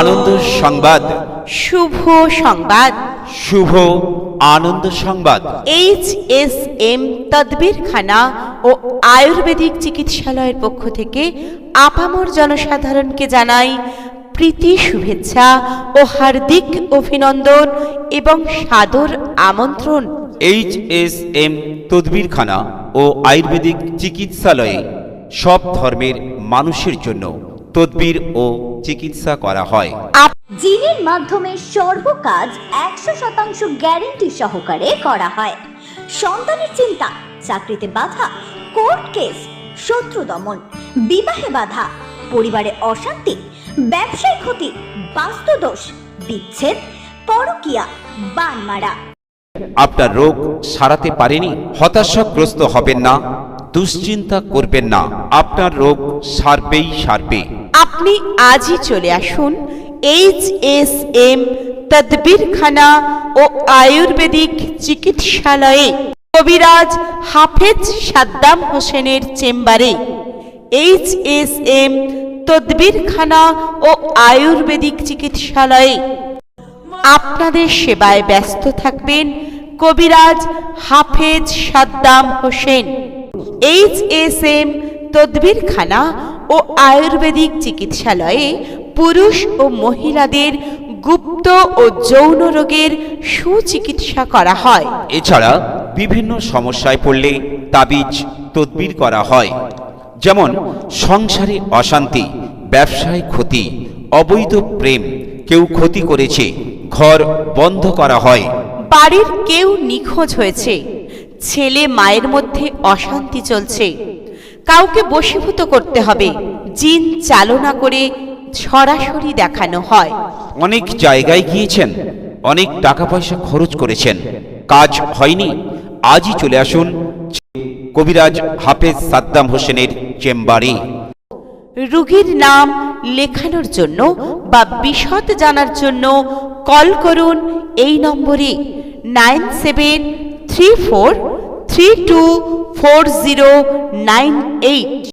আনন্দ সংবাদ, শুভ সংবাদ, শুভ আনন্দ সংবাদ। HSM তদবিরখানা ও আয়ুর্বেদিক চিকিৎসালয়ের পক্ষ থেকে আপামর জনসাধারণকে জানাই প্রীতি শুভেচ্ছা ও হার্দিক অভিনন্দন এবং সাদর আমন্ত্রণ। HSM তদবিরখানা ও আয়ুর্বেদিক চিকিৎসালয়ে সব ধর্মের মানুষের জন্য তদবির ও চিকিৎসা করা হয়। জিনের মাধ্যমে সর্বকাজ 100% গ্যারেন্টি সহকারে করা হয়। সন্তানের চিন্তা, চাকরিতে বাধা, কোর্ট কেস, শত্রু দমন, বিবাহে বাধা, পরিবারে অশান্তি, ব্যবসায় ক্ষতি, বাস্তুদোষ, বিচ্ছেদ, পরকীয়া, বানমারা। আপনার রোগ সারাতে পারেনি? হতাশাগ্রস্ত হবেন না, দুশ্চিন্তা করবেন না, আপনার রোগ সারবেই সারবে। আপনি আজই চলে আসুন HSM তদবিরখানা ও আয়ুর্বেদিক চিকিৎসালয়ে কবিরাজ হাফেজ সাদ্দাম হোসেনের চেম্বারে। HSM তদবিরখানা ও আয়ুর্বেদিক চিকিৎসালয়ে আপনাদের সেবায় ব্যস্ত থাকবেন কবিরাজ হাফেজ সাদ্দাম হোসেন। HSM তদবিরখানা ও আয়ুর্বেদিক চিকিৎসালয়ে পুরুষ ও মহিলাদের গুপ্ত ও যৌন রোগের সুচিকিৎসা করা হয়। এছাড়া বিভিন্ন সমস্যায় পড়লে তাবিজ তদবির করা হয়, যেমন সংসারে অশান্তি, ব্যবসায় ক্ষতি, অবৈধ প্রেম, কেউ ক্ষতি করেছে, ঘর বন্ধ করা হয়, বাড়ির কেউ নিখোঁজ হয়েছে, ছেলে মায়ের মধ্যে অশান্তি চলছে, কাউকে বশীভূত করতে হবে, জিন চালনা করে সরাসরি দেখানো হয়। অনেক জায়গায় গিয়েছেন, অনেক টাকা পয়সা খরচ করেছেন, কাজ হয়নি? আজই চলে আসুন কবিরাজ হাফেজ সাদ্দাম হোসেনের চেম্বারে। রোগীর নাম লেখানোর জন্য বা বিশদ জানার জন্য কল করুন এই নম্বরে 9734324098।